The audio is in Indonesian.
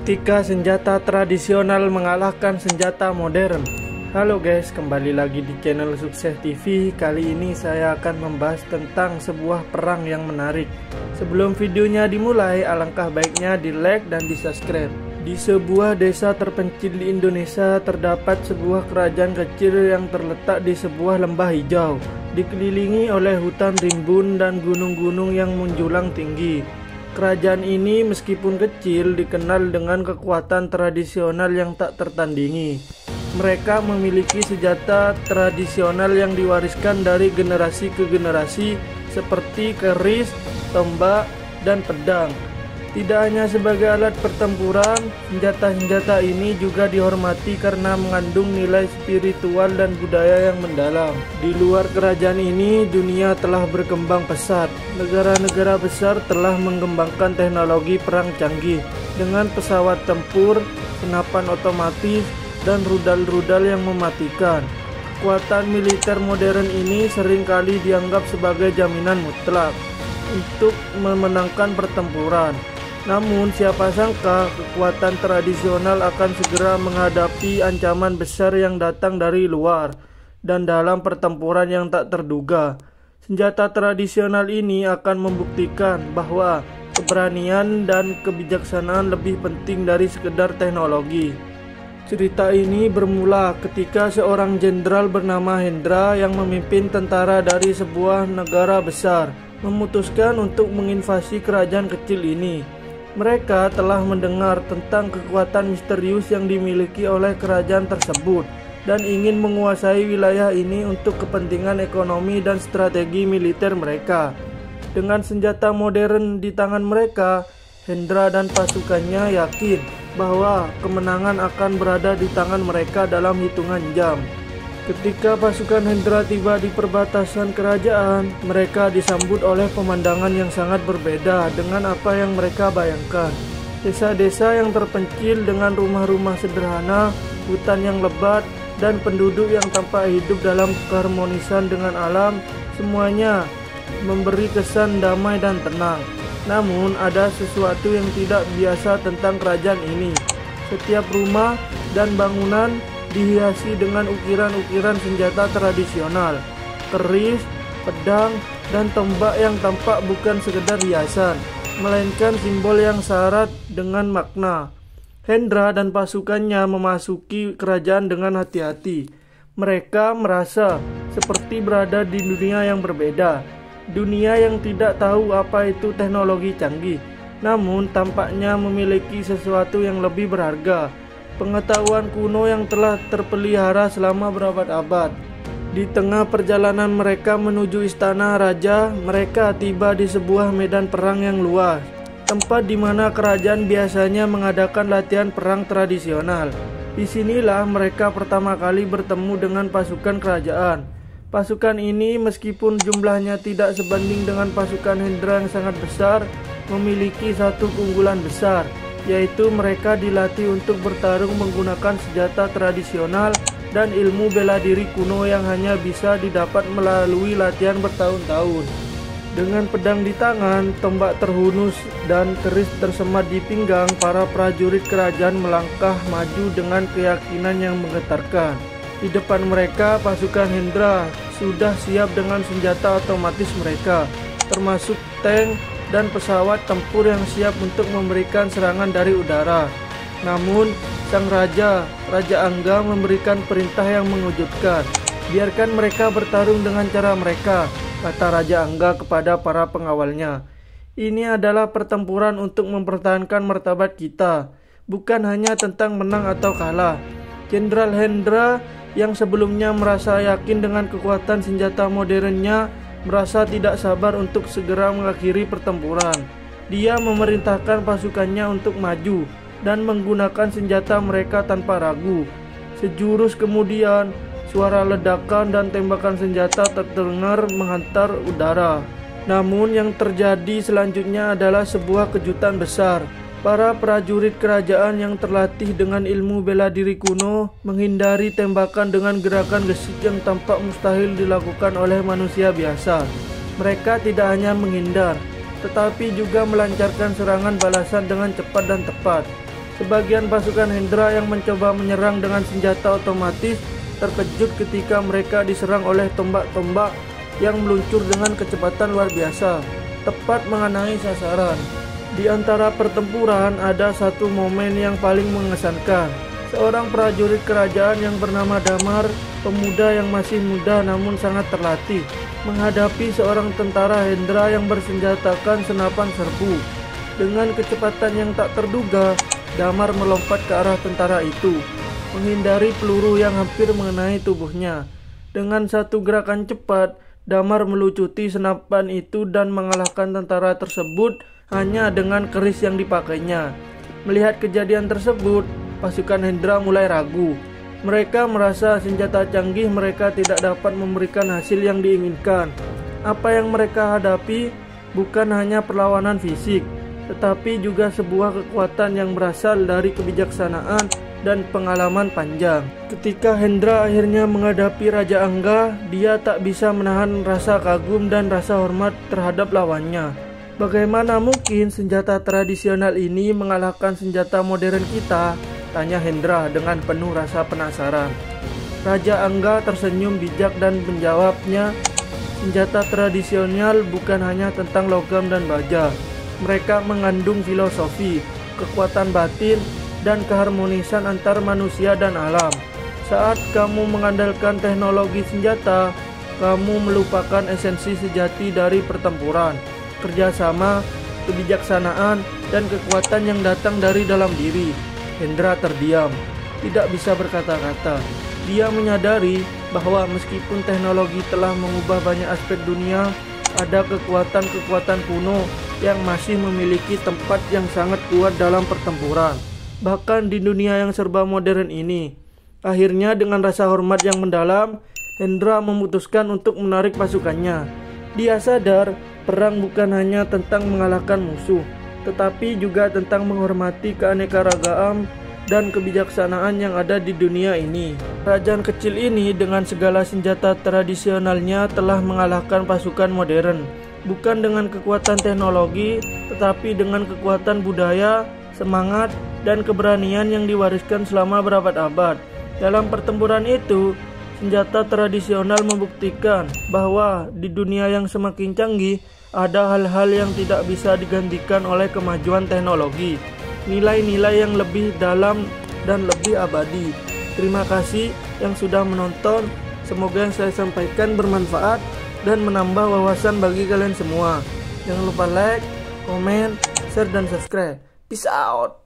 Ketika senjata tradisional mengalahkan senjata modern. Halo guys, kembali lagi di channel Sukses TV. Kali ini saya akan membahas tentang sebuah perang yang menarik. Sebelum videonya dimulai, alangkah baiknya di like dan di subscribe. Di sebuah desa terpencil di Indonesia terdapat sebuah kerajaan kecil yang terletak di sebuah lembah hijau, dikelilingi oleh hutan rimbun dan gunung-gunung yang menjulang tinggi. Kerajaan ini meskipun kecil dikenal dengan kekuatan tradisional yang tak tertandingi. Mereka memiliki senjata tradisional yang diwariskan dari generasi ke generasi seperti keris, tombak, dan pedang. Tidak hanya sebagai alat pertempuran, senjata-senjata ini juga dihormati karena mengandung nilai spiritual dan budaya yang mendalam. Di luar kerajaan ini, dunia telah berkembang pesat. Negara-negara besar telah mengembangkan teknologi perang canggih dengan pesawat tempur, senapan otomatis, dan rudal-rudal yang mematikan. Kekuatan militer modern ini seringkali dianggap sebagai jaminan mutlak untuk memenangkan pertempuran. Namun siapa sangka kekuatan tradisional akan segera menghadapi ancaman besar yang datang dari luar dan dalam pertempuran yang tak terduga. Senjata tradisional ini akan membuktikan bahwa keberanian dan kebijaksanaan lebih penting dari sekedar teknologi. Cerita ini bermula ketika seorang jenderal bernama Hendra yang memimpin tentara dari sebuah negara besar memutuskan untuk menginvasi kerajaan kecil ini. Mereka telah mendengar tentang kekuatan misterius yang dimiliki oleh kerajaan tersebut dan ingin menguasai wilayah ini untuk kepentingan ekonomi dan strategi militer mereka. Dengan senjata modern di tangan mereka, Hendra dan pasukannya yakin bahwa kemenangan akan berada di tangan mereka dalam hitungan jam. Ketika pasukan Hendra tiba di perbatasan kerajaan, mereka disambut oleh pemandangan yang sangat berbeda dengan apa yang mereka bayangkan. Desa-desa yang terpencil dengan rumah-rumah sederhana, hutan yang lebat, dan penduduk yang tampak hidup dalam keharmonisan dengan alam, semuanya memberi kesan damai dan tenang. Namun ada sesuatu yang tidak biasa tentang kerajaan ini. Setiap rumah dan bangunan dihiasi dengan ukiran-ukiran senjata tradisional, keris, pedang, dan tombak yang tampak bukan sekedar hiasan, melainkan simbol yang syarat dengan makna. Hendra dan pasukannya memasuki kerajaan dengan hati-hati. Mereka merasa seperti berada di dunia yang berbeda, dunia yang tidak tahu apa itu teknologi canggih, namun tampaknya memiliki sesuatu yang lebih berharga. Pengetahuan kuno yang telah terpelihara selama berabad-abad. Di tengah perjalanan mereka menuju istana raja, mereka tiba di sebuah medan perang yang luas, tempat di mana kerajaan biasanya mengadakan latihan perang tradisional. Disinilah mereka pertama kali bertemu dengan pasukan kerajaan. Pasukan ini meskipun jumlahnya tidak sebanding dengan pasukan Hendra yang sangat besar, memiliki satu keunggulan besar, yaitu mereka dilatih untuk bertarung menggunakan senjata tradisional dan ilmu bela diri kuno yang hanya bisa didapat melalui latihan bertahun-tahun. Dengan pedang di tangan, tombak terhunus, dan keris tersemat di pinggang, para prajurit kerajaan melangkah maju dengan keyakinan yang menggetarkan. Di depan mereka, pasukan Hendra sudah siap dengan senjata otomatis mereka, termasuk tank dan pesawat tempur yang siap untuk memberikan serangan dari udara. Namun, sang Raja Angga memberikan perintah yang mengejutkan. Biarkan mereka bertarung dengan cara mereka, kata Raja Angga kepada para pengawalnya. Ini adalah pertempuran untuk mempertahankan martabat kita, bukan hanya tentang menang atau kalah. Jenderal Hendra yang sebelumnya merasa yakin dengan kekuatan senjata modernnya, merasa tidak sabar untuk segera mengakhiri pertempuran. Dia memerintahkan pasukannya untuk maju dan menggunakan senjata mereka tanpa ragu. Sejurus kemudian, suara ledakan dan tembakan senjata terdengar menghantar udara. Namun yang terjadi selanjutnya adalah sebuah kejutan besar. Para prajurit kerajaan yang terlatih dengan ilmu bela diri kuno menghindari tembakan dengan gerakan gesit yang tampak mustahil dilakukan oleh manusia biasa. Mereka tidak hanya menghindar, tetapi juga melancarkan serangan balasan dengan cepat dan tepat. Sebagian pasukan Hendra yang mencoba menyerang dengan senjata otomatis terkejut ketika mereka diserang oleh tombak-tombak yang meluncur dengan kecepatan luar biasa, tepat mengenai sasaran. Di antara pertempuran ada satu momen yang paling mengesankan. Seorang prajurit kerajaan yang bernama Damar, pemuda yang masih muda namun sangat terlatih, menghadapi seorang tentara Hendra yang bersenjatakan senapan serbu. Dengan kecepatan yang tak terduga, Damar melompat ke arah tentara itu, menghindari peluru yang hampir mengenai tubuhnya. Dengan satu gerakan cepat, Damar melucuti senapan itu dan mengalahkan tentara tersebut hanya dengan keris yang dipakainya. Melihat kejadian tersebut, pasukan Hendra mulai ragu. Mereka merasa senjata canggih mereka tidak dapat memberikan hasil yang diinginkan. Apa yang mereka hadapi bukan hanya perlawanan fisik, tetapi juga sebuah kekuatan yang berasal dari kebijaksanaan dan pengalaman panjang. Ketika Hendra akhirnya menghadapi Raja Angga, dia tak bisa menahan rasa kagum dan rasa hormat terhadap lawannya. Bagaimana mungkin senjata tradisional ini mengalahkan senjata modern kita? Tanya Hendra dengan penuh rasa penasaran. Raja Angga tersenyum bijak dan menjawabnya, senjata tradisional bukan hanya tentang logam dan baja. Mereka mengandung filosofi, kekuatan batin, dan keharmonisan antar manusia dan alam. Saat kamu mengandalkan teknologi senjata, kamu melupakan esensi sejati dari pertempuran, kerjasama, kebijaksanaan, dan kekuatan yang datang dari dalam diri. Hendra terdiam, tidak bisa berkata-kata. Dia menyadari bahwa meskipun teknologi telah mengubah banyak aspek dunia, ada kekuatan-kekuatan kuno yang masih memiliki tempat yang sangat kuat dalam pertempuran, bahkan di dunia yang serba modern ini. Akhirnya dengan rasa hormat yang mendalam, Hendra memutuskan untuk menarik pasukannya. Dia sadar perang bukan hanya tentang mengalahkan musuh, tetapi juga tentang menghormati keanekaragaman dan kebijaksanaan yang ada di dunia ini. Kerajaan kecil ini dengan segala senjata tradisionalnya telah mengalahkan pasukan modern, bukan dengan kekuatan teknologi, tetapi dengan kekuatan budaya, semangat, dan keberanian yang diwariskan selama berabad-abad. Dalam pertempuran itu, senjata tradisional membuktikan bahwa di dunia yang semakin canggih, ada hal-hal yang tidak bisa digantikan oleh kemajuan teknologi. Nilai-nilai yang lebih dalam dan lebih abadi. Terima kasih yang sudah menonton. Semoga yang saya sampaikan bermanfaat dan menambah wawasan bagi kalian semua. Jangan lupa like, komen, share, dan subscribe. Peace out.